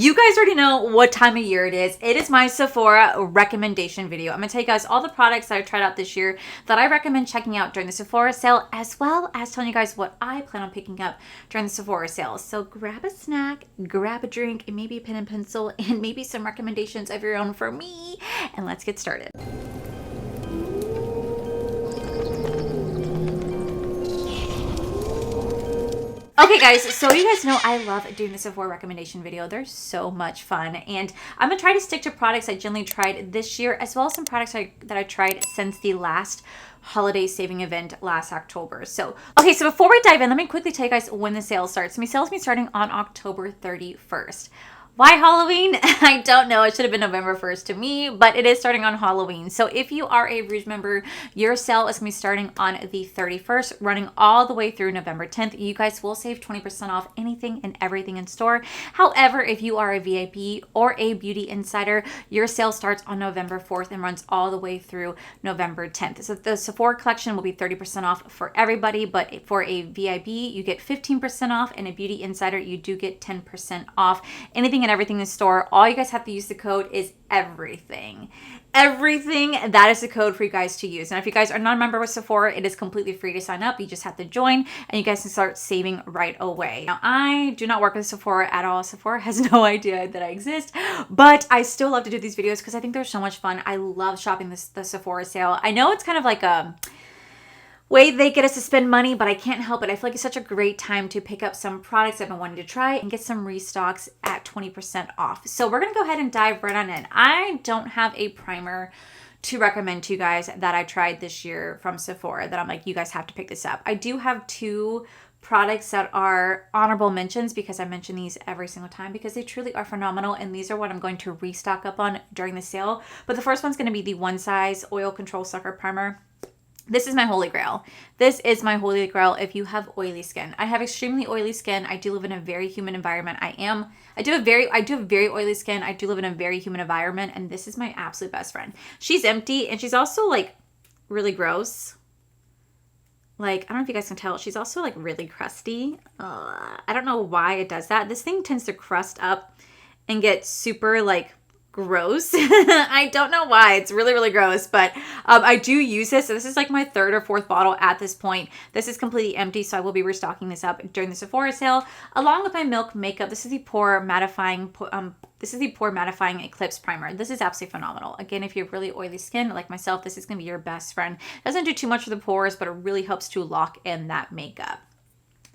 You guys already know what time of year it is. It is my Sephora recommendation video. I'm going to tell you guys all the products that I tried out this year that I recommend checking out during the Sephora sale, as well as telling you guys what I plan on picking up during the Sephora sale. So grab a snack, grab a drink, and maybe a pen and pencil, and maybe some recommendations of your own for me, and let's get started. Okay guys, so you guys know I love doing the Sephora recommendation video. They're so much fun, and I'm gonna try to stick to products I generally tried this year, as well as some products that I tried since the last holiday saving event last October. So before we dive in, let me quickly tell you guys when the sale starts. My sales will be starting on October 31st. Why Halloween? I don't know. It should have been November 1st to me, but it is starting on Halloween. So if you are a Rouge member, your sale is going to be starting on the 31st, running all the way through November 10th. You guys will save 20% off anything and everything in store. However, if you are a VIP or a beauty insider, your sale starts on November 4th and runs all the way through November 10th. So the Sephora collection will be 30% off for everybody, but for a VIP, you get 15% off, and a beauty insider, you do get 10% off anything and everything in the store. All you guys have to use the code is everything. Everything, that is the code for you guys to use. And if you guys are not a member with Sephora, it is completely free to sign up. You just have to join and you guys can start saving right away. Now, I do not work with Sephora at all. Sephora has no idea that I exist, but I still love to do these videos because I think they're so much fun. I love shopping the Sephora sale. I know it's kind of like a way they get us to spend money, but I can't help it. I feel like it's such a great time to pick up some products I've been wanting to try and get some restocks at 20% off. So we're gonna go ahead and dive right on in. I don't have a primer to recommend to you guys that I tried this year from Sephora that I'm like, you guys have to pick this up. I do have two products that are honorable mentions because I mention these every single time because they truly are phenomenal, and these are what I'm going to restock up on during the sale. But the first one's gonna be the One Size Oil Control Sucker Primer. This is my holy grail. This is my holy grail if you have oily skin. I have extremely oily skin. I do live in a very humid environment. I do have very oily skin. I do live in a very humid environment, and this is my absolute best friend. She's empty, and she's also like really gross. Like, I don't know if you guys can tell, she's also like really crusty. I don't know why it does that. This thing tends to crust up and get super like gross. I don't know why. It's really, really gross, but I do use this. So this is like my third or fourth bottle at this point. This is completely empty, so I will be restocking this up during the Sephora sale, along with my Milk makeup. This is the Pore Mattifying Eclipse Primer. This is absolutely phenomenal. Again, if you have really oily skin like myself, this is going to be your best friend. It doesn't do too much for the pores, but it really helps to lock in that makeup.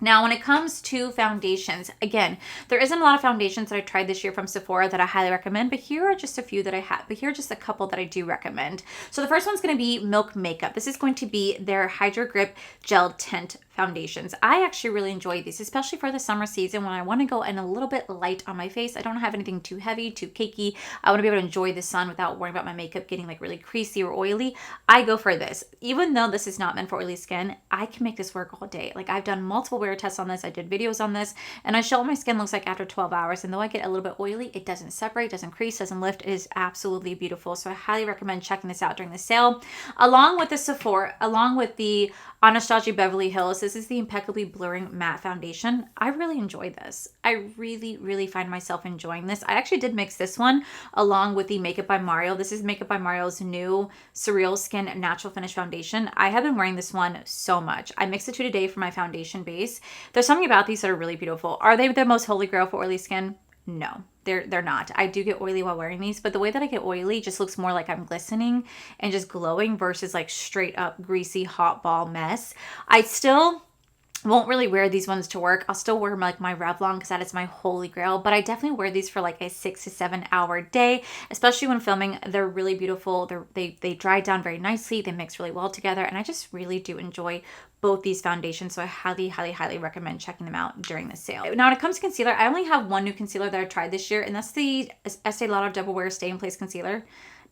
Now, when it comes to foundations, again, there isn't a lot of foundations that I tried this year from Sephora that I highly recommend, but here are just a few that I have. But here are just a couple that I do recommend. So the first one's going to be Milk Makeup. This is going to be their Hydro Grip Gel Tint foundations. I actually really enjoy these, especially for the summer season when I want to go in a little bit light on my face. I don't have anything too heavy, too cakey. I want to be able to enjoy the sun without worrying about my makeup getting like really creasy or oily. I go for this. Even though this is not meant for oily skin, I can make this work all day. Like, I've done multiple wear tests on this. I did videos on this, and I show what my skin looks like after 12 hours. And though I get a little bit oily, it doesn't separate, doesn't crease, doesn't lift. It is absolutely beautiful. So I highly recommend checking this out during the sale. Along with the Anastasia Beverly Hills, this is the Impeccably Blurring Matte Foundation. I really enjoy this. I really, really find myself enjoying this. I actually did mix this one along with the Makeup by Mario. This is Makeup by Mario's new Surreal Skin Natural Finish Foundation. I have been wearing this one so much. I mix the two today for my foundation base. There's something about these that are really beautiful. Are they the most holy grail for oily skin? No, they're not. I do get oily while wearing these, but the way that I get oily just looks more like I'm glistening and just glowing versus like straight up greasy hot ball mess. I still won't really wear these ones to work. I'll still wear like my Revlon because that is my holy grail, but I definitely wear these for like a 6 to 7 hour day, especially when filming. They're really beautiful. They dry down very nicely. They mix really well together, and I just really do enjoy both these foundations, so I highly, highly, highly recommend checking them out during the sale. Now, when it comes to concealer, I only have one new concealer that I tried this year, and that's the Estee Lauder Double Wear Stay in Place Concealer.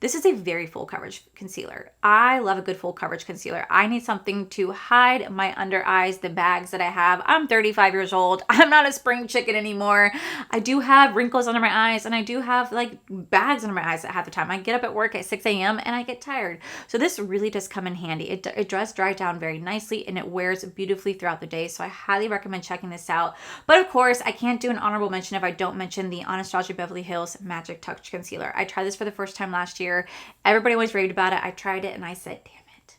This is a very full coverage concealer. I love a good full coverage concealer. I need something to hide my under eyes, the bags that I have. I'm 35 years old. I'm not a spring chicken anymore. I do have wrinkles under my eyes, and I do have like bags under my eyes at half the time. I get up at work at 6 a.m. and I get tired. So this really does come in handy. It does dry down very nicely, and it wears beautifully throughout the day. So I highly recommend checking this out. But of course, I can't do an honorable mention if I don't mention the Anastasia Beverly Hills Magic Touch Concealer. I tried this for the first time last year. Everybody always raved about it. I tried it and I said, damn it.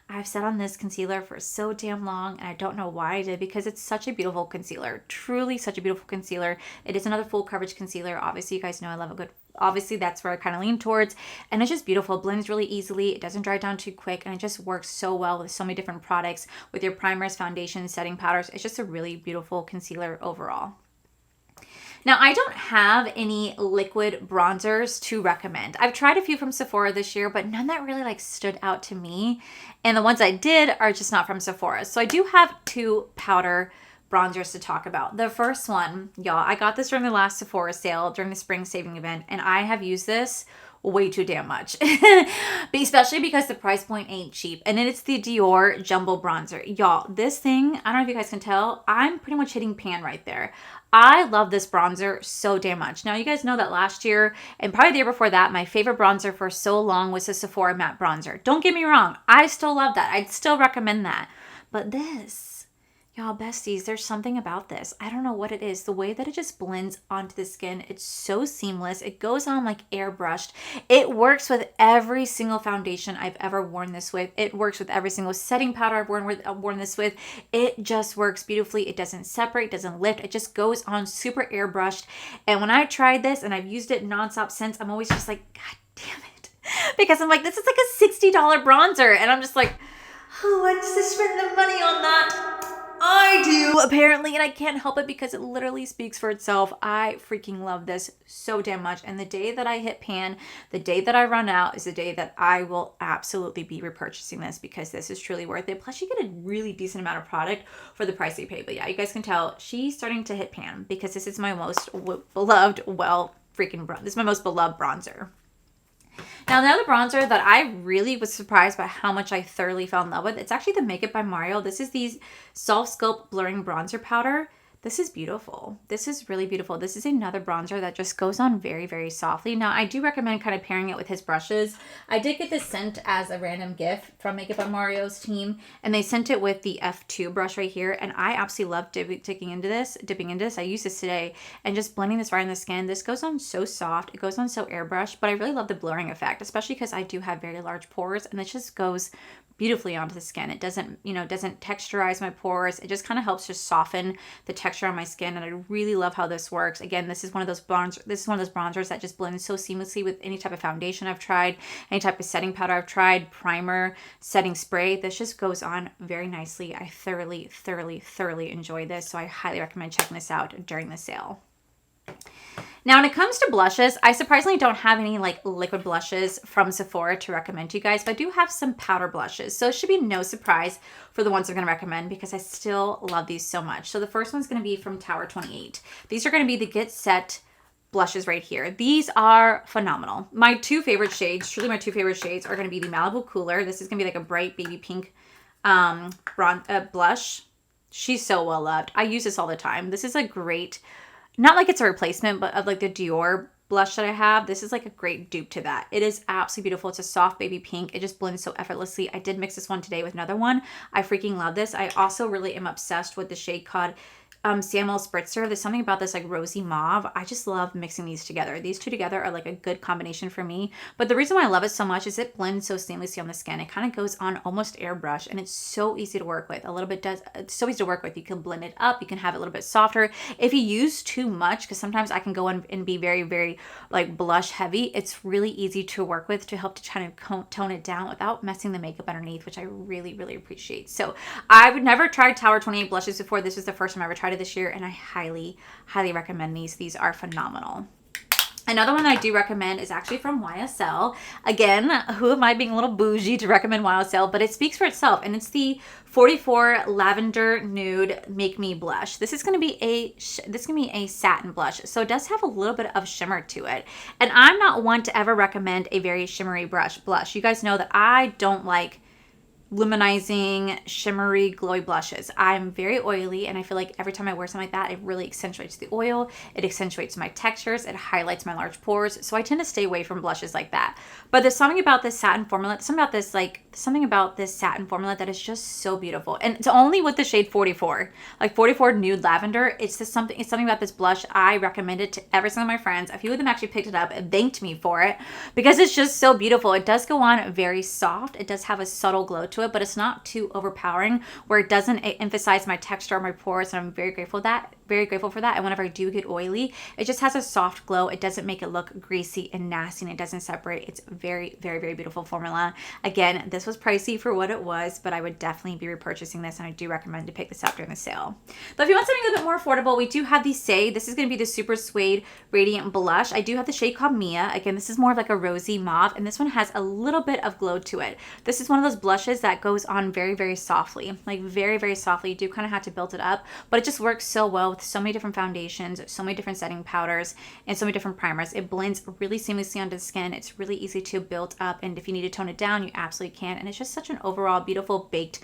I've sat on this concealer for so damn long, and I don't know why I did, because it's such a beautiful concealer. Truly such a beautiful concealer. It is another full coverage concealer. Obviously, you guys know I love a good, obviously that's where I kind of lean towards, and it's just beautiful. It blends really easily. It doesn't dry down too quick, and it just works so well with so many different products, with your primers, foundations, setting powders. It's just a really beautiful concealer overall. Now, I don't have any liquid bronzers to recommend. I've tried a few from Sephora this year, but none that really like stood out to me. And the ones I did are just not from Sephora. So I do have 2 powder bronzers to talk about. The first one, y'all, I got this during the last Sephora sale, during the spring saving event, and I have used this way too damn much. Especially because the price point ain't cheap. And then it's the Dior Jumbo Bronzer. Y'all, this thing, I don't know if you guys can tell, I'm pretty much hitting pan right there. I love this bronzer so damn much. Now, you guys know that last year, and probably the year before that, my favorite bronzer for so long was the Sephora Matte Bronzer. Don't get me wrong, I still love that. I'd still recommend that. But this, y'all besties, there's something about this. I don't know what it is. The way that it just blends onto the skin, it's so seamless. It goes on like airbrushed. It works with every single foundation I've ever worn this with. It works with every single setting powder I've worn this with. It just works beautifully. It doesn't separate, doesn't lift. It just goes on super airbrushed. And when I tried this, and I've used it nonstop since, I'm always just like, God damn it. Because I'm like, this is like a $60 bronzer. And I'm just like, who wants to spend the money on that? I do, apparently, and I can't help it because it literally speaks for itself. I freaking love this so damn much. And the day that I hit pan, the day that I run out, is the day that I will absolutely be repurchasing this, because this is truly worth it. Plus, you get a really decent amount of product for the price you pay. But yeah, you guys can tell she's starting to hit pan, because this is my most beloved, this is my most beloved bronzer. Now, the other bronzer that I really was surprised by how much I thoroughly fell in love with, it's actually the Makeup by Mario. This is the Soft Sculpt Blurring Bronzer Powder. This is beautiful. This is really beautiful. This is another bronzer that just goes on very, very softly. Now, I do recommend kind of pairing it with his brushes. I did get this sent as a random gift from Makeup by Mario's team, and they sent it with the F2 brush right here, and I absolutely love dipping into this. I used this today, and just blending this right in the skin. This goes on so soft. It goes on so airbrushed, but I really love the blurring effect, especially because I do have very large pores, and this just goes beautifully onto the skin. It doesn't texturize my pores. It just kind of helps just soften the texture on my skin, and I really love how this works. Again, this is one of those bronzers that just blends so seamlessly with any type of foundation I've tried, any type of setting powder I've tried, primer, setting spray. This just goes on very nicely. I thoroughly, thoroughly, thoroughly enjoy this, so I highly recommend checking this out during the sale. Now, when it comes to blushes, I surprisingly don't have any like liquid blushes from Sephora to recommend to you guys, but I do have some powder blushes. So it should be no surprise for the ones I'm going to recommend, because I still love these so much. So the first one's going to be from Tower 28. These are going to be the Get Set blushes right here. These are phenomenal. My 2 favorite shades, truly my 2 favorite shades, are going to be the Malibu Cooler. This is going to be like a bright baby pink blush. She's so well loved. I use this all the time. This is a great, not like it's a replacement, but of like the Dior blush that I have. This is like a great dupe to that. It is absolutely beautiful. It's a soft baby pink. It just blends so effortlessly. I did mix this one today with another one. I freaking love this. I also really am obsessed with the shade called Samuel Spritzer. There's something about this like rosy mauve. I just love mixing these together. These two together are like a good combination for me. But the reason why I love it so much is it blends so seamlessly on the skin. It kind of goes on almost airbrush, and it's so easy to work with. It's so easy to work with. You can blend it up. You can have it a little bit softer. If you use too much, because sometimes I can go in and be very, very like blush heavy, it's really easy to work with to help to kind of tone it down without messing the makeup underneath, which I really, really appreciate. So I've never tried Tower 28 blushes before. This was the first time I ever tried it this year, and I highly, highly recommend these. These are phenomenal. Another one I do recommend is actually from YSL. Again, who am I being a little bougie to recommend YSL, but it speaks for itself, and it's the 44 Lavender Nude Make Me Blush. This is going to be a satin blush, so it does have a little bit of shimmer to it. And I'm not one to ever recommend a very shimmery blush. You guys know that I don't like luminizing, shimmery, glowy blushes. I'm very oily, and I feel like every time I wear something like that, it really accentuates the oil, it accentuates my textures, it highlights my large pores, so I tend to stay away from blushes like that. But there's something about this satin formula, something about this satin formula that is just so beautiful. And it's only with the shade 44, like 44 Nude Lavender. It's something about this blush. I recommend it to every single one of my friends. A few of them actually picked it up and thanked me for it because it's just so beautiful. It does go on very soft. It does have a subtle glow to it, but it's not too overpowering where it doesn't emphasize my texture or my pores, and I'm very grateful for that. And whenever I do get oily, it just has a soft glow. It doesn't make it look greasy and nasty, and it doesn't separate. It's very, very, very beautiful formula. Again, this was pricey for what it was, but I would definitely be repurchasing this, and I do recommend to pick this up during the sale. But if you want something a little bit more affordable, we do have the Say. This is going to be the Super Suede Radiant Blush. I do have the shade called Mia. Again, this is more of like a rosy mauve, and this one has a little bit of glow to it. This is one of those blushes that goes on very, very softly, like very, very softly. You do kind of have to build it up, but it just works so well with so many different foundations, so many different setting powders, and so many different primers. It blends really seamlessly onto the skin. It's really easy to build up, and if you need to tone it down, you absolutely can. And it's just such an overall beautiful baked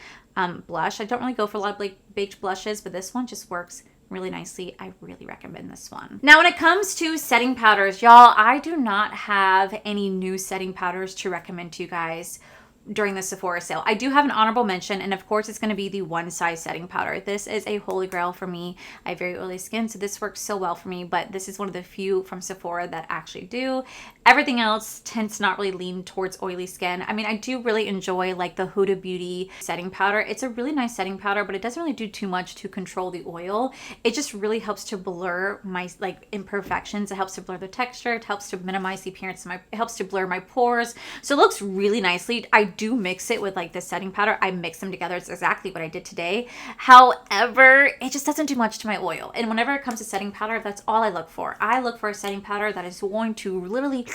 blush. I don't really go for a lot of like baked blushes, but this one just works really nicely. I really recommend this one. Now, when it comes to setting powders, y'all, I do not have any new setting powders to recommend to you guys during the Sephora sale. I do have an honorable mention, and of course it's going to be the One Size setting powder. This is a holy grail for me. I have very oily skin, so this works so well for me, but this is one of the few from Sephora that actually do. Everything else tends to not really lean towards oily skin. I mean, I do really enjoy like the Huda Beauty setting powder. It's a really nice setting powder, but it doesn't really do too much to control the oil. It just really helps to blur my like imperfections. It helps to blur the texture. It helps to minimize the appearance of it helps to blur my pores. So it looks really nicely. I do mix it with like the setting powder. I mix them together. It's exactly what I did today. However, it just doesn't do much to my oil. And whenever it comes to setting powder, that's all I look for. I look for a setting powder that is going to literally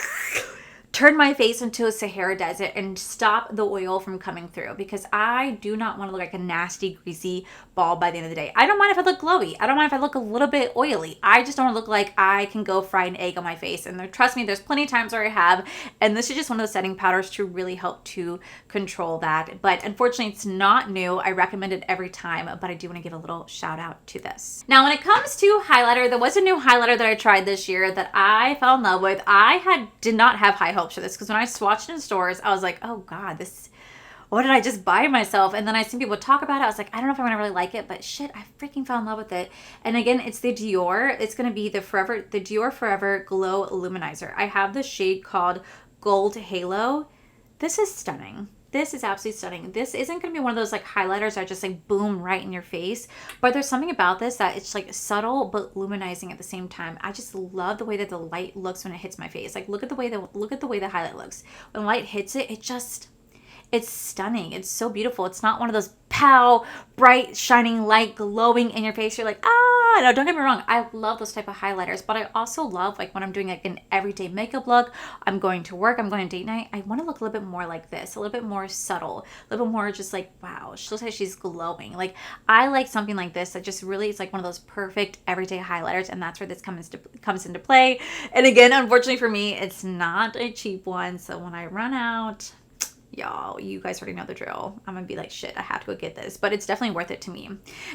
turn my face into a Sahara desert and stop the oil from coming through, because I do not want to look like a nasty, greasy ball by the end of the day. I don't mind if I look glowy. I don't mind if I look a little bit oily. I just don't want to look like I can go fry an egg on my face. And trust me, there's plenty of times where I have, and this is just one of those setting powders to really help to control that. But unfortunately, it's not new. I recommend it every time, but I do want to give a little shout out to this. Now, when it comes to highlighter, there was a new highlighter that I tried this year that I fell in love with. I did not have high hopes for this, because when I swatched in stores, I was like, oh God, what did I just buy myself? And then I seen people talk about it. I was like, I don't know if I'm gonna really like it, but shit, I freaking fell in love with it. And again, it's the Dior. It's gonna be the Dior Forever Glow Luminizer. I have the shade called Gold Halo. This is stunning. This is absolutely stunning. This isn't going to be one of those like highlighters that just like boom right in your face, but there's something about this that it's like subtle but luminizing at the same time. I just love the way that the light looks when it hits my face. Like look at the way the highlight looks. When light hits it, it's stunning. It's so beautiful. It's not one of those pow, bright, shining light glowing in your face. You're like, ah, no, don't get me wrong. I love those type of highlighters, but I also love like when I'm doing like an everyday makeup look, I'm going to work, I'm going on date night, I want to look a little bit more like this, a little bit more subtle, a little bit more just like, wow, she looks like she's glowing. Like I like something like this that just really is like one of those perfect everyday highlighters, and that's where this comes into play. And again, unfortunately for me, it's not a cheap one, so when I run out, y'all, you guys already know the drill. I'm gonna be like, shit, I have to go get this, but it's definitely worth it to me.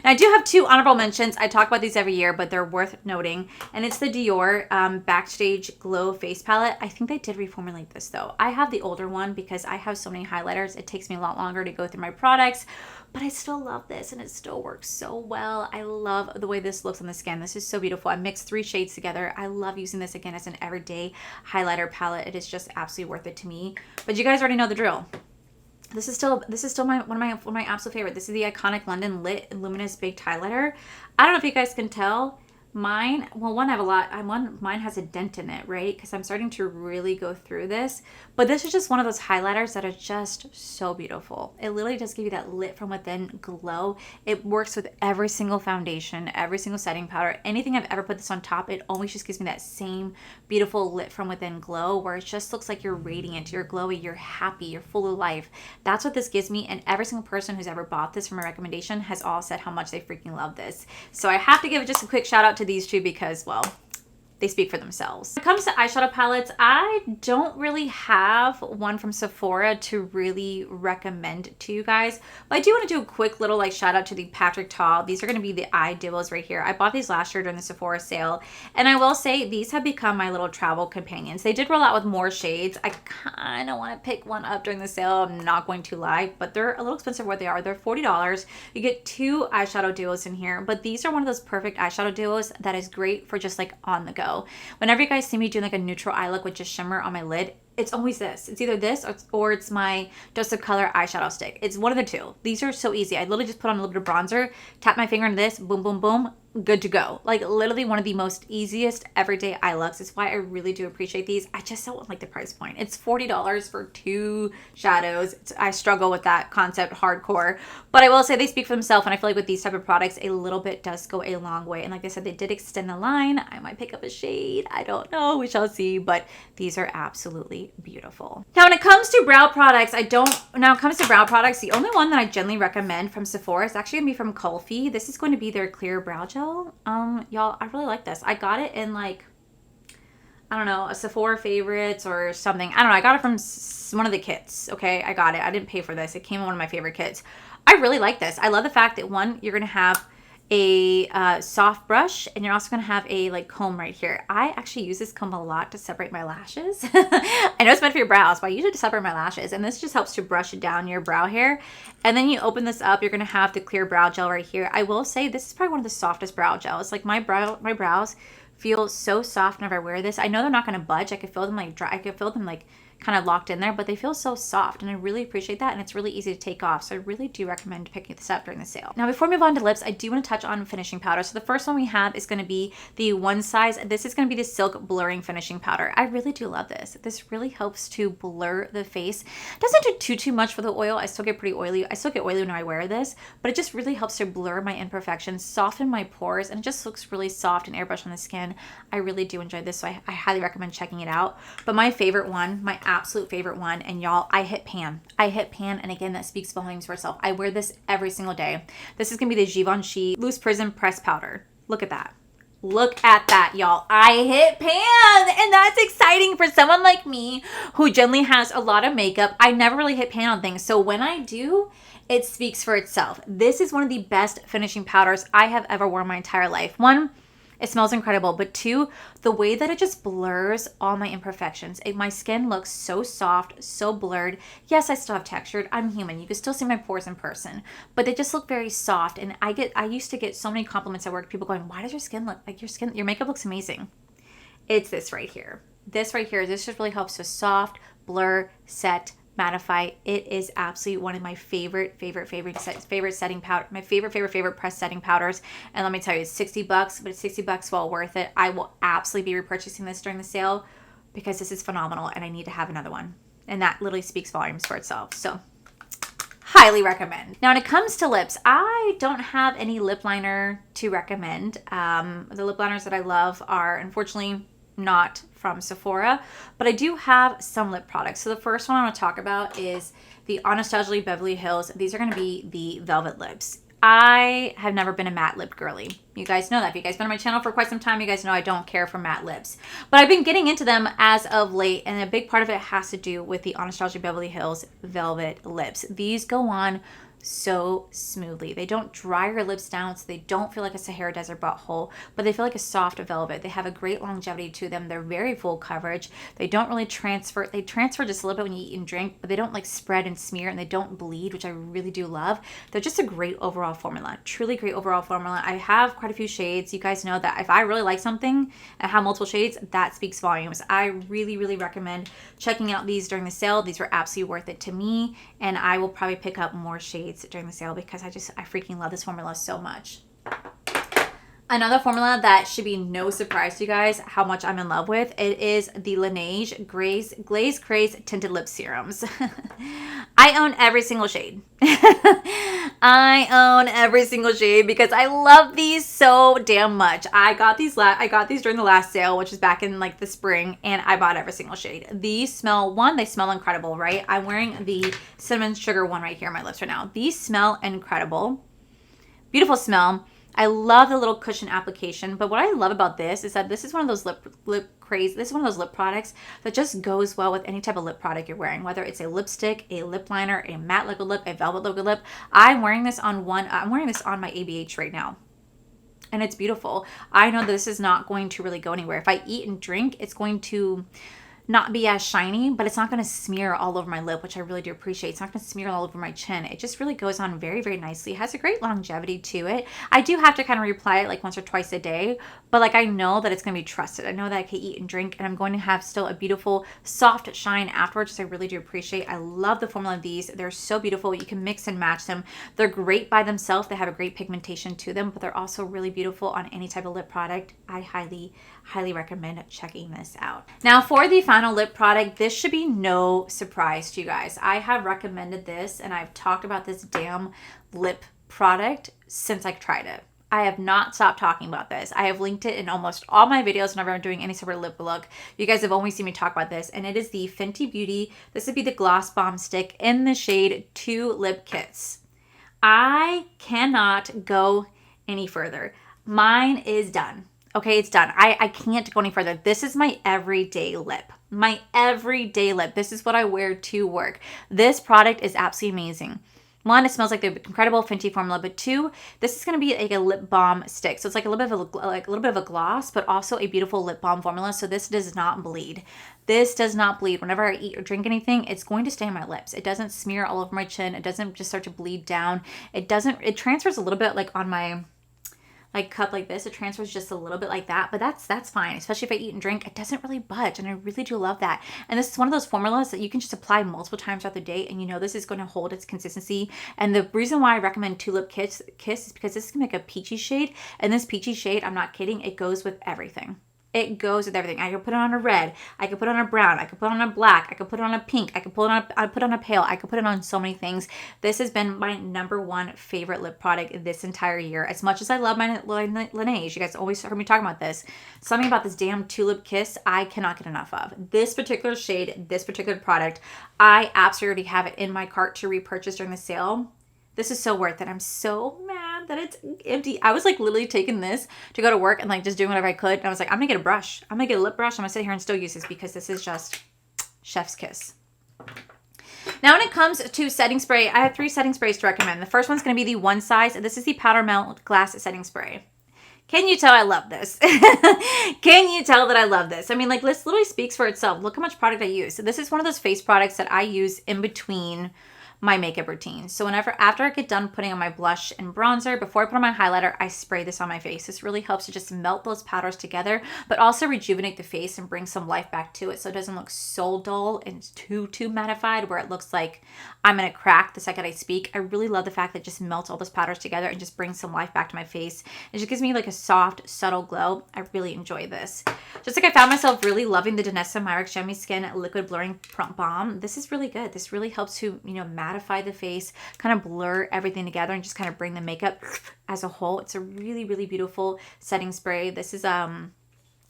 Now, I do have two honorable mentions. I talk about these every year, but they're worth noting, and it's the Dior Backstage Glow Face Palette. I think they did reformulate this though. I have the older one because I have so many highlighters. It takes me a lot longer to go through my products, but I still love this, and it still works so well. I love the way this looks on the skin. This is so beautiful. I mixed 3 shades together. I love using this again as an everyday highlighter palette. It is just absolutely worth it to me. But you guys already know the drill. This is still one of my absolute favorite. This is the iconic London Lit Luminous Baked Highlighter. I don't know if you guys can tell, Mine, well, one I have a lot. Mine has a dent in it, right? Because I'm starting to really go through this. But this is just one of those highlighters that are just so beautiful. It literally does give you that lit from within glow. It works with every single foundation, every single setting powder. Anything I've ever put this on top, it always just gives me that same beautiful lit from within glow where it just looks like you're radiant, you're glowy, you're happy, you're full of life. That's what this gives me. And every single person who's ever bought this from a recommendation has all said how much they freaking love this. So I have to give just a quick shout out to these two because, well, they speak for themselves. When it comes to eyeshadow palettes, I don't really have one from Sephora to really recommend to you guys. But I do want to do a quick little like shout out to the Patrick Ta. These are going to be the eye duos right here. I bought these last year during the Sephora sale. And I will say these have become my little travel companions. They did roll out with more shades. I kind of want to pick one up during the sale. I'm not going to lie, but they're a little expensive what they are. They're $40. You get 2 eyeshadow duos in here. But these are one of those perfect eyeshadow duos that is great for just like on the go. Whenever you guys see me doing like a neutral eye look with just shimmer on my lid, it's always this. It's either this or it's my Dose of Color eyeshadow stick. It's one of the two. These are so easy. I literally just put on a little bit of bronzer, tap my finger into this, boom, boom, boom, good to go. Like literally one of the most easiest everyday eye looks. It's why I really do appreciate these. I just don't like the price point. It's $40 for 2 shadows. I struggle with that concept hardcore, but I will say they speak for themselves. And I feel like with these type of products, a little bit does go a long way. And like I said, they did extend the line. I might pick up a shade. I don't know. We shall see. But these are absolutely beautiful. Now, when it comes to brow products, the only one that I generally recommend from Sephora is actually gonna be from Kulfi. This is going to be their clear brow gel. Y'all, I really like this. I got it in like, I don't know, a Sephora favorites or something. I don't know. I got it from one of the kits. Okay, I got it. I didn't pay for this. It came in one of my favorite kits. I really like this. I love the fact that one, you're gonna have a soft brush and you're also going to have a like comb right here. I actually use this comb a lot to separate my lashes. I know it's meant for your brows, but I use it to separate my lashes, and this just helps to brush down your brow hair. And then you open this up, you're going to have the clear brow gel right here. I will say this is probably one of the softest brow gels. Like my brows feel so soft whenever I wear this. I know they're not going to budge. I could feel them like dry. I could feel them like kind of locked in there, but they feel so soft, and I really appreciate that, and it's really easy to take off. So I really do recommend picking this up during the sale. Now, before we move on to lips, I do want to touch on finishing powder. So the first one we have is going to be the One Size. This is going to be the Silk Blurring Finishing Powder. I really do love this. This really helps to blur the face. Doesn't do too much for the oil. I still get pretty oily. I still get oily when I wear this, but it just really helps to blur my imperfections, soften my pores, and it just looks really soft and airbrush on the skin. I really do enjoy this, so I highly recommend checking it out. But my favorite one, my absolute favorite one, and y'all, I hit pan, and again, that speaks volumes for itself. I wear this every single day. This is gonna be the Givenchy Loose Prism Press Powder. Look at that. Look at that, y'all. I hit pan, and that's exciting for someone like me who generally has a lot of makeup. I never really hit pan on things, so when I do, it speaks for itself. This is one of the best finishing powders I have ever worn my entire life. One, it smells incredible, but 2, the way that it just blurs all my imperfections. My skin looks so soft, so blurred. Yes, I still have texture. I'm human. You can still see my pores in person, but they just look very soft. And I used to get so many compliments at work. People going, "Why does your skin look like your makeup looks amazing?" It's this right here. This just really helps to soft, blur, set, mattify. It is absolutely one of my favorite setting powder, my favorite press setting powders. And let me tell you, it's $60, but it's $60 well worth it. I will absolutely be repurchasing this during the sale because this is phenomenal, and I need to have another one. And that literally speaks volumes for itself. So highly recommend. Now, when it comes to lips, I don't have any lip liner to recommend. The lip liners that I love are unfortunately not from Sephora, but I do have some lip products. So the first one I want to talk about is the Anastasia Beverly Hills. These are going to be the Velvet Lips. I have never been a matte lip girly. You guys know that. If you guys been on my channel for quite some time, you guys know I don't care for matte lips. But I've been getting into them as of late, and a big part of it has to do with the Anastasia Beverly Hills Velvet Lips. These go on so smoothly. They don't dry your lips down, so they don't feel like a Sahara Desert butthole, but they feel like a soft velvet. They have a great longevity to them. They're very full coverage. They don't really transfer. They transfer just a little bit when you eat and drink, but they don't like spread and smear, and they don't bleed, which I really do love. They're just a great overall formula. Truly great overall formula. I have quite a few shades. You guys know that if I really like something and have multiple shades, that speaks volumes. I really, really recommend checking out these during the sale. These were absolutely worth it to me, and I will probably pick up more shades during the sale because I freaking love this formula so much. Another formula that should be no surprise to you guys how much I'm in love with, it is the Laneige Glaze Craze Tinted Lip Serums. I own every single shade. I own every single shade because I love these so damn much. I got these during the last sale, which is back in like the spring, and I bought every single shade. These smell, they smell incredible, right? I'm wearing the cinnamon sugar one right here on my lips right now. These smell incredible. Beautiful smell. I love the little cushion application, but what I love about this is that this is one of those this is one of those lip products that just goes well with any type of lip product you're wearing, whether it's a lipstick, a lip liner, a matte liquid lip, a velvet liquid lip. I'm wearing this on my ABH right now, and it's beautiful. I know that this is not going to really go anywhere. If I eat and drink, it's going to not be as shiny, but it's not going to smear all over my lip, which I really do appreciate. It's not going to smear all over my chin. It just really goes on very, very nicely. It has a great longevity to it. I do have to kind of reapply it like once or twice a day, but like I know that it's going to be trusted. I know that I can eat and drink, and I'm going to have still a beautiful soft shine afterwards, which I really do appreciate. I love the formula of these. They're so beautiful. You can mix and match them. They're great by themselves. They have a great pigmentation to them, but they're also really beautiful on any type of lip product. I highly recommend checking this out. Now for the final lip product, this should be no surprise to you guys. I have recommended this and I've talked about this damn lip product since I tried it. I have not stopped talking about this. I have linked it in almost all my videos whenever I'm doing any sort of lip look. You guys have always seen me talk about this, and it is the Fenty Beauty. This would be the Gloss Bomb Stick in the shade 2 Lip Kits. I cannot go any further. Mine is done. Okay, it's done. I can't go any further. This is my everyday lip. My everyday lip. This is what I wear to work. This product is absolutely amazing. One, it smells like the incredible Fenty formula, but two, this is going to be like a lip balm stick. So it's like a little bit of a gloss, but also a beautiful lip balm formula. So this does not bleed. This does not bleed. Whenever I eat or drink anything, it's going to stay on my lips. It doesn't smear all over my chin. It doesn't just start to bleed down. It transfers a little bit like on my cup like this. It transfers just a little bit like that, but that's fine. Especially if I eat and drink, it doesn't really budge, and I really do love that. And this is one of those formulas that you can just apply multiple times throughout the day, and you know this is going to hold its consistency. And the reason why I recommend 2 Lip Kiss is because this can make a peachy shade, and this peachy shade, I'm not kidding, it goes with everything. It goes with everything. I could put it on a red. I could put it on a brown. I could put it on a black. I could put it on a pink. I could put it on a pale. I could put it on so many things. This has been my #1 favorite lip product this entire year. As much as I love my Laneige, you guys always heard me talking about this. Something about this damn 2 Lip Kiss I cannot get enough of. This particular shade, this particular product, I absolutely have it in my cart to repurchase during the sale. This is so worth it. I'm so mad that it's empty. I was like literally taking this to go to work and like just doing whatever I could. And I was like, I'm gonna get a brush. I'm gonna get a lip brush. I'm gonna sit here and still use this because this is just chef's kiss. Now when it comes to setting spray, I have 3 setting sprays to recommend. The first one's gonna be the One Size. This is the Powder Melt Glass Setting Spray. Can you tell I love this? Can you tell that I love this? I mean, like, this literally speaks for itself. Look how much product I use. So this is one of those face products that I use in between my makeup routine. So after I get done putting on my blush and bronzer, before I put on my highlighter, I spray this on my face. This really helps to just melt those powders together, but also rejuvenate the face and bring some life back to it so it doesn't look so dull and too mattified where it looks like I'm gonna crack the second I speak. I really love the fact that it just melts all those powders together and just brings some life back to my face. It just gives me like a soft, subtle glow. I really enjoy this. Just like I found myself really loving the Danessa Myricks Yummy Skin Liquid Blurring Balm. This is really good. This really helps to, mattify the face, kind of blur everything together and just kind of bring the makeup as a whole. It's a really, really beautiful setting spray. This is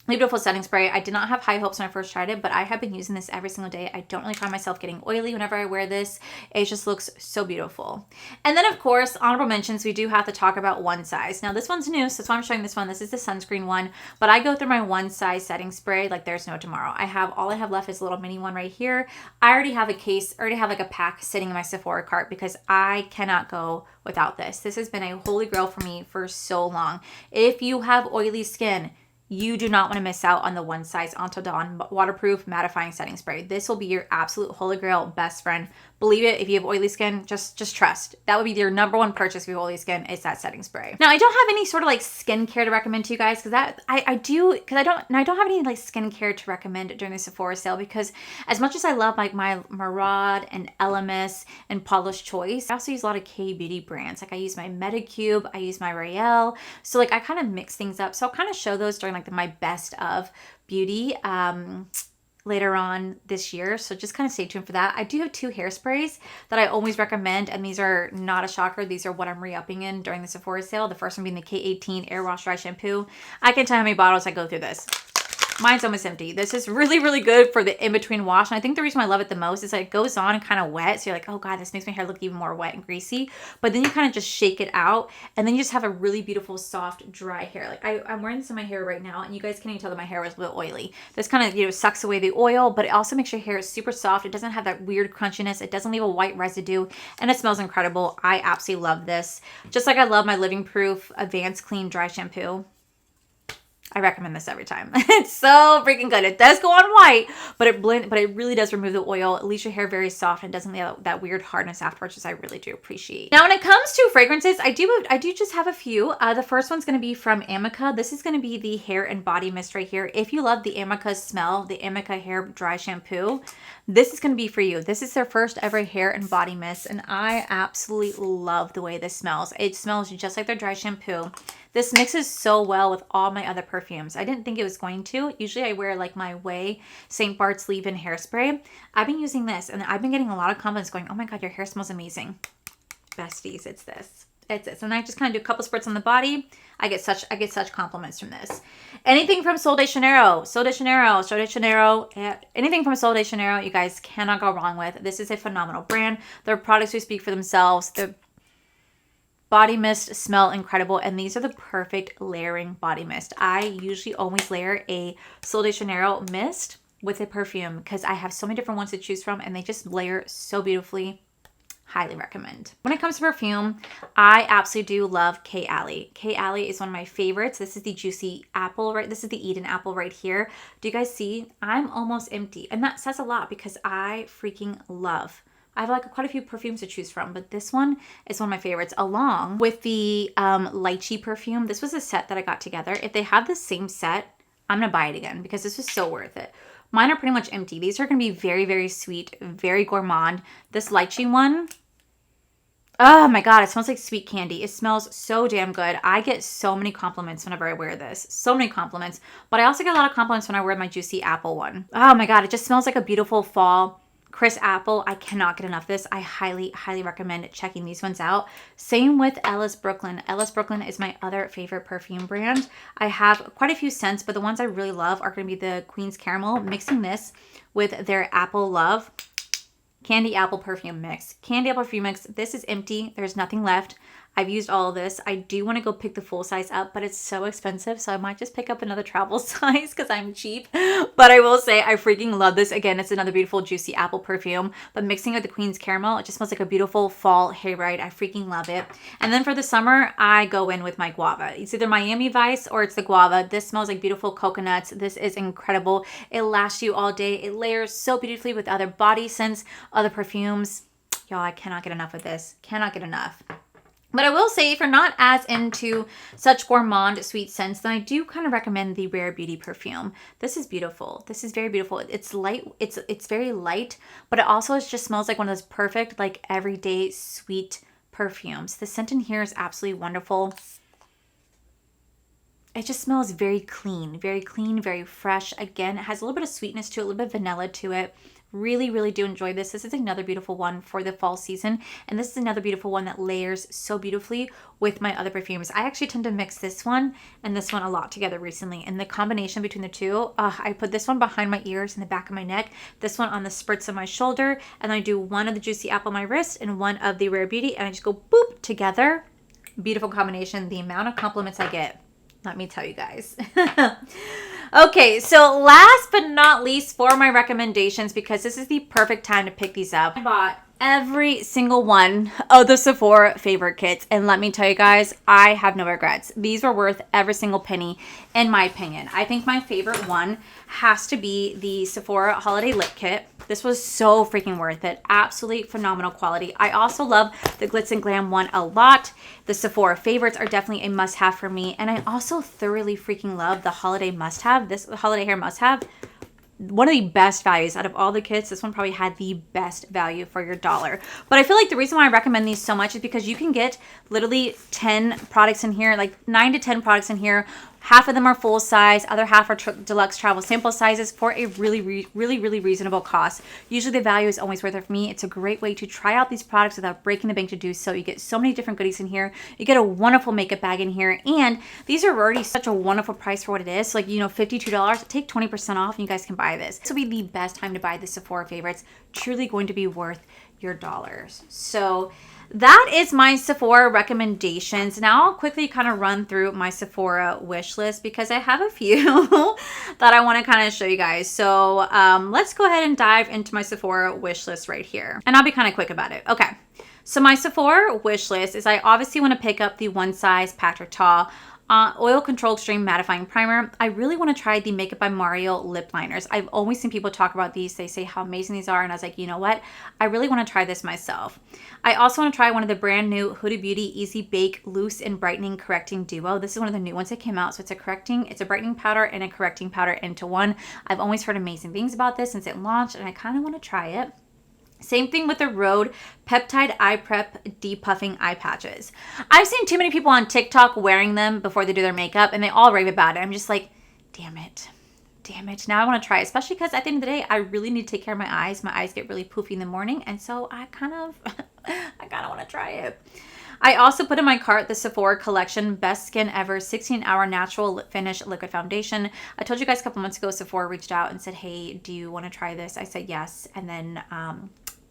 really beautiful setting spray. I did not have high hopes when I first tried it, but I have been using this every single day. I don't really find myself getting oily whenever I wear this. It just looks so beautiful. And then of course, honorable mentions, we do have to talk about One Size. Now this one's new, so that's why I'm showing this one. This is the sunscreen one, but I go through my One Size setting spray like there's no tomorrow. All I have left is a little mini one right here. I already have like a pack sitting in my Sephora cart because I cannot go without this. This has been a holy grail for me for so long. If you have oily skin, you do not want to miss out on the One Size Until Dawn waterproof mattifying setting spray. This will be your absolute holy grail best friend. Believe it, if you have oily skin, just trust. That would be your number one purchase if you have oily skin, is that setting spray. Now, I don't have any sort of like skincare to recommend to you guys, because I don't have any like skincare to recommend during the Sephora sale, because as much as I love like my Murad and Elemis and Paula's Choice, I also use a lot of K-beauty brands. Like I use my Medicube, I use my Rael. So like I kind of mix things up. So I'll kind of show those during like my best of beauty later on this year, so just kind of stay tuned for that. I do have 2 hairsprays that I always recommend, and these are not a shocker. These are what I'm re-upping in during the Sephora sale. The first one being the K18 Air Wash Dry Shampoo. I can tell how many bottles I go through this. Mine's almost empty. This is really, really good for the in-between wash. And I think the reason why I love it the most is that it goes on kind of wet. So you're like, oh God, this makes my hair look even more wet and greasy. But then you kind of just shake it out. And then you just have a really beautiful, soft, dry hair. Like I'm wearing this in my hair right now. And you guys can't even tell that my hair was a little oily. This kind of, you know, sucks away the oil. But it also makes your hair super soft. It doesn't have that weird crunchiness. It doesn't leave a white residue. And it smells incredible. I absolutely love this. Just like I love my Living Proof Advanced Clean Dry Shampoo. I recommend this every time. It's so freaking good. It does go on white, but it really does remove the oil. It leaves your hair very soft and doesn't leave that weird hardness afterwards, which I really do appreciate. Now, when it comes to fragrances, I do just have a few. The first one's going to be from Amica. This is going to be the hair and body mist right here. If you love the Amica smell, the Amica hair dry shampoo, this is going to be for you. This is their first ever hair and body mist, and I absolutely love the way this smells. It smells just like their dry shampoo. This mixes so well with all my other perfumes. I didn't think it was going to. Usually I wear like my Way St. Bart's leave-in hairspray. I've been using this and I've been getting a lot of compliments going, oh my God, your hair smells amazing. Besties, it's this. It's this. And I just kind of do a couple spritz on the body. I get such compliments from this. Anything from Sol de Janeiro, anything from Sol de Janeiro, you guys cannot go wrong with. This is a phenomenal brand. Their products do speak for themselves. The body mist smell incredible, and these are the perfect layering body mist. I usually always layer a Sol de Janeiro mist with a perfume because I have so many different ones to choose from, and they just layer so beautifully. Highly recommend. When it comes to perfume, I absolutely do love K. Allie. K. Allie is one of my favorites. This is the Juicy Apple, right? This is the Eden Apple right here. Do you guys see? I'm almost empty, and that says a lot because I freaking love. I have like quite a few perfumes to choose from, but this one is one of my favorites, along with the lychee perfume. This was a set that I got together. If they have the same set, I'm going to buy it again because this was so worth it. Mine are pretty much empty. These are going to be very, very sweet, very gourmand. This lychee one, oh my God, it smells like sweet candy. It smells so damn good. I get so many compliments whenever I wear this. So many compliments. But I also get a lot of compliments when I wear my Juicy Apple one. Oh my God, it just smells like a beautiful fall crisp apple. I cannot get enough of this. I highly, highly recommend checking these ones out. Same with Ellis Brooklyn. Ellis Brooklyn is my other favorite perfume brand. I have quite a few scents, but the ones I really love are going to be the Queen's Caramel. Mixing this with their Apple Love Candy Apple Perfume Mix. Candy Apple Perfume Mix. This is empty. There's nothing left. I've used all of this. I do want to go pick the full size up, but it's so expensive, so I might just pick up another travel size because I'm cheap. But I will say I freaking love this. Again, it's another beautiful Juicy Apple perfume, but mixing with the Queen's Caramel, it just smells like a beautiful fall hayride. I freaking love it. And then for the summer, I go in with my Guava. It's either Miami Vice or it's the Guava. This smells like beautiful coconuts. This is incredible. It lasts you all day. It layers so beautifully with other body scents, other perfumes. Y'all, I cannot get enough of this. Cannot get enough. But I will say, if you're not as into such gourmand sweet scents, then I do kind of recommend the Rare Beauty perfume. This is beautiful. This is very beautiful. It's light. It's very light, but it also just smells like one of those perfect, like everyday sweet perfumes. The scent in here is absolutely wonderful. It just smells very clean, very fresh. Again, it has a little bit of sweetness to it, a little bit of vanilla to it. Really, really do enjoy this. This is another beautiful one for the fall season. And this is another beautiful one that layers so beautifully with my other perfumes. I actually tend to mix this one and this one a lot together recently. And the combination between the two, I put this one behind my ears and the back of my neck, this one on the spritz of my shoulder, and I do one of the Juicy Apple on my wrist and one of the Rare Beauty, and I just go boop together. Beautiful combination. The amount of compliments I get, let me tell you guys. Okay, so last but not least for my recommendations, because this is the perfect time to pick these up, I bought every single one of the Sephora favorite kits, and let me tell you guys, I have no regrets. These were worth every single penny in my opinion. I think my favorite one has to be the Sephora Holiday Lip Kit. This was so freaking worth it. Absolutely phenomenal quality. I also love the Glitz and Glam one a lot. The Sephora favorites are definitely a must-have for me, and I also thoroughly freaking love the Holiday Must-Have. This Holiday Hair Must-Have, one of the best values out of all the kits. This one probably had the best value for your dollar. But I feel like the reason why I recommend these so much is because you can get literally 10 products in here, like 9 to 10 products in here. Half of them are full size, other half are deluxe travel sample sizes for a really reasonable cost. Usually the value is always worth it for me. It's a great way to try out these products without breaking the bank to do so. You get so many different goodies in here. You get a wonderful makeup bag in here, and these are already such a wonderful price for what it is. So like, you know, $52, take 20% off and you guys can buy this. This will be the best time to buy the Sephora favorites. Truly going to be worth your dollars. So that is my Sephora recommendations. Now I'll quickly kind of run through my Sephora wish list because I have a few that I want to kind of show you guys. So let's go ahead and dive into my Sephora wish list right here. And I'll be kind of quick about it. Okay. So my Sephora wish list is I obviously want to pick up the One Size Patrick Ta Oil Control Extreme Mattifying Primer. I really want to try the Makeup by Mario lip liners. I've always seen people talk about these. They say how amazing these are, and I was like, you know what? I really want to try this myself. I also want to try one of the brand new Huda Beauty Easy Bake Loose and Brightening Correcting Duo. This is one of the new ones that came out. So it's a brightening powder and a correcting powder into one. I've always heard amazing things about this since it launched, and I kind of want to try it. Same thing with the Rhode Peptide Eye Prep Depuffing Eye Patches. I've seen too many people on TikTok wearing them before they do their makeup, and they all rave about it. I'm just like, damn it. Now I want to try it, especially because at the end of the day, I really need to take care of my eyes. My eyes get really poofy in the morning, and so I kind of want to try it. I also put in my cart the Sephora Collection Best Skin Ever 16-Hour Natural Finish Liquid Foundation. I told you guys a couple months ago, Sephora reached out and said, hey, do you want to try this? I said yes, and then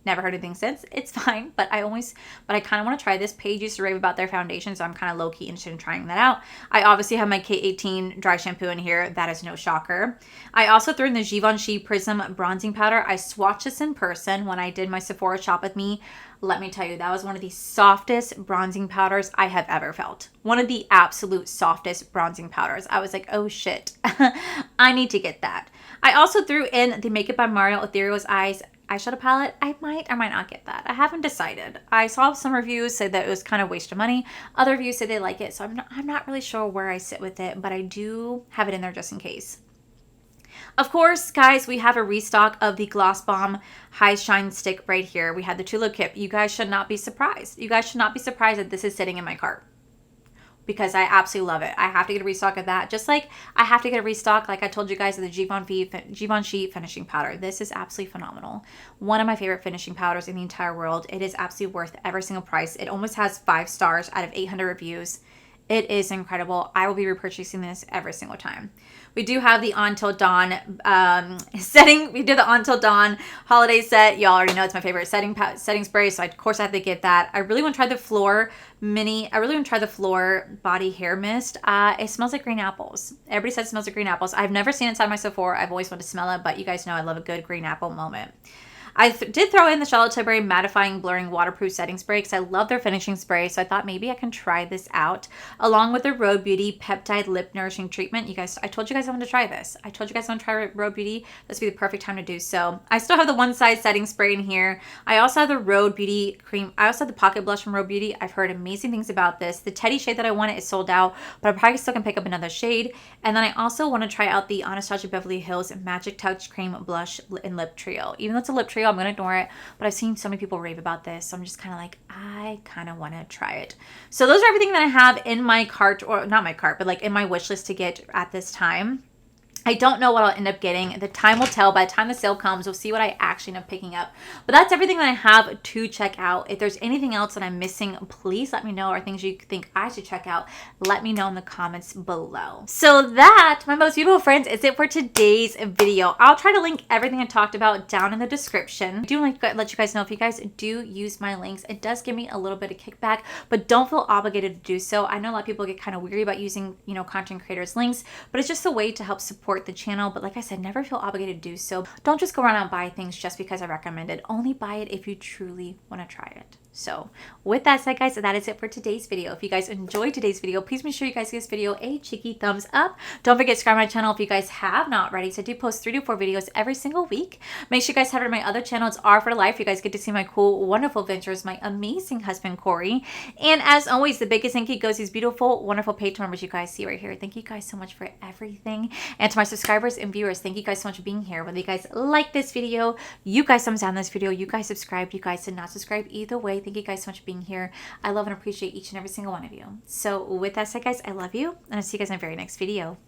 never heard anything since. It's fine, but I kind of want to try this. Paige used to rave about their foundation, so I'm kind of low-key interested in trying that out. I obviously have my K18 dry shampoo in here. That is no shocker. I also threw in the Givenchy Prism Bronzing Powder. I swatched this in person when I did my Sephora shop with me. Let me tell you, that was one of the softest bronzing powders I have ever felt. One of the absolute softest bronzing powders. I was like, oh shit, I need to get that. I also threw in the Makeup by Mario Ethereal's Eyes eyeshadow palette. I might not get that. I haven't decided. I saw some reviews say that it was kind of a waste of money. Other reviews say they like it, so I'm not really sure where I sit with it, but I do have it in there just in case. Of course, guys, we have a restock of the Gloss Bomb High Shine Stick right here. We had the Tulip Kit. You guys should not be surprised. You guys should not be surprised that this is sitting in my cart, because I absolutely love it. I have to get a restock of that. Just like I have to get a restock, like I told you guys, of the Givenchy Finishing Powder. This is absolutely phenomenal. One of my favorite finishing powders in the entire world. It is absolutely worth every single price. It almost has 5 stars out of 800 reviews. It is incredible. I will be repurchasing this every single time. We do have the Until Dawn setting. We did the Until Dawn holiday set. Y'all already know it's my favorite setting spray, so of course I have to get that. I really want to try the Floor Body Hair Mist. It smells like green apples. Everybody says it smells like green apples. I've never seen it inside my Sephora. I've always wanted to smell it, but you guys know I love a good green apple moment. I did throw in the Charlotte Tilbury Mattifying Blurring Waterproof Setting Spray because I love their finishing spray, so I thought maybe I can try this out, along with the Rhode Beauty Peptide Lip Nourishing Treatment. You guys, I told you guys I wanted to try this. I told you guys I want to try Rhode Beauty. This would be the perfect time to do so. I still have the One Size Setting Spray in here. I also have the Rhode Beauty Cream. I also have the Pocket Blush from Rhode Beauty. I've heard amazing things about this. The Teddy shade that I wanted is sold out, but I probably still can pick up another shade. And then I also want to try out the Anastasia Beverly Hills Magic Touch Cream Blush and Lip Trio. Even though it's a lip trio, I'm going to ignore it. But I've seen so many people rave about this, so I'm just kind of like, I kind of want to try it. So those are everything that I have in my cart, or not my cart, but like in my wish list to get at this time. I don't know what I'll end up getting. The time will tell. By the time the sale comes, we'll see what I actually end up picking up. But that's everything that I have to check out. If there's anything else that I'm missing, please let me know, or things you think I should check out, let me know in the comments below. So that, my most beautiful friends, is it for today's video. I'll try to link everything I talked about down in the description. I do want to let you guys know, if you guys do use my links, it does give me a little bit of kickback, but don't feel obligated to do so. I know a lot of people get kind of weary about using, content creators' links, but it's just a way to help support support the channel. But like I said, never feel obligated to do so. Don't just go around and buy things just because I recommend it. Only buy it if you truly want to try it. So with that said, guys, that is it for today's video. If you guys enjoyed today's video, please make sure you guys give this video a cheeky thumbs up. Don't forget to subscribe to my channel if you guys have not already. So I do post 3 to 4 videos every single week. Make sure you guys head over to my other channel. It's R for Life. You guys get to see my cool, wonderful adventures, my amazing husband, Corey. And as always, the biggest thank you goes to these beautiful, wonderful Patreon members you guys see right here. Thank you guys so much for everything. And to my subscribers and viewers, thank you guys so much for being here. Whether you guys like this video, you guys thumbs down this video, you guys subscribed, you guys did not subscribe, either way, thank you guys so much for being here. I love and appreciate each and every single one of you. So with that said, guys, I love you, and I'll see you guys in my very next video.